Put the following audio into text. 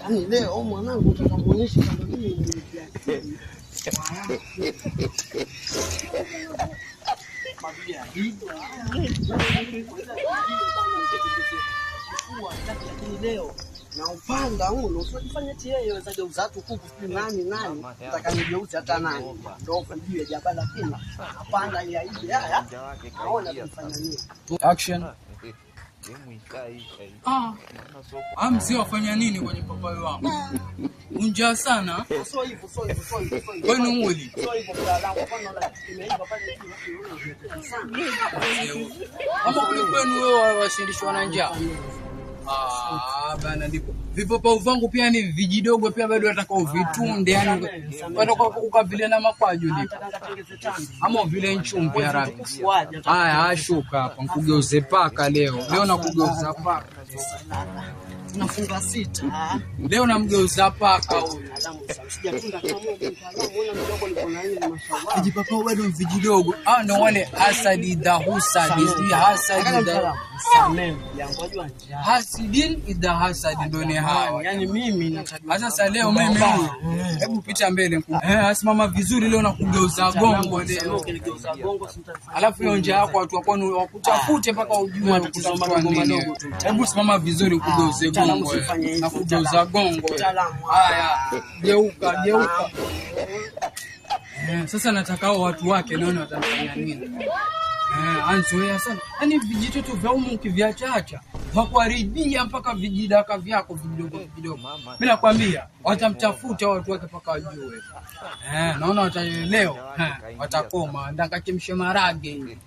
Yaani leo mwanangu tutamuonyesha kama mimi nimejia. Mabia hivi. Lakini leo na upanga huo usifanye tie wezaje uzatu kuku nani nataka nigeuze hata nani ndio ndio jaba lakini upanga ya hivi haya naona kufanya nini action mzee wafanya nini kwenye papai wangu unja sana so hivyo kwani mwili so hivyo kwa naona kimeiva pale hapo kule kwenu wewe washindishwa na njaa bana ndipo vipopa vangu pia ni vijidogo pia bado watakao vitunde yani watakuwa ukavile na makwaju ndipo ama vile nchumbi ya rabi haya ashuka hapa nkugeuze paka leo nakugeuza paka tunafunga 6 leo namgeuza paka huyu sijatunda kama muona mdogo niko na nini mashallah vijipapa bado vijidogo ndio wale hasadi dahusadi hasadi da samem yangu wajua njaa hasidin idha hasadi ndio ni hao yani mimi nataka sasa leo mimi hebu pita mbele asimama vizuri leo nakugeuza gongo leo ukigeuza gongo sitafanya alafu hiyo njia yako watu wako wakutafute mpaka ujue watakutazama madogo tu hebu simama vizuri ukugeuze gongo na kugeuza gongo haya geuka sasa nataka hao watu wake leo watafanya nini anzoea sana yani vijitoto vya umu ukiviacha wakuharibia mpaka vijidaka vyako vidogo mimi nakwambia watamtafuta watu wake mpaka wajue naona wataeleo watakoma ndaka chemshe marage hivi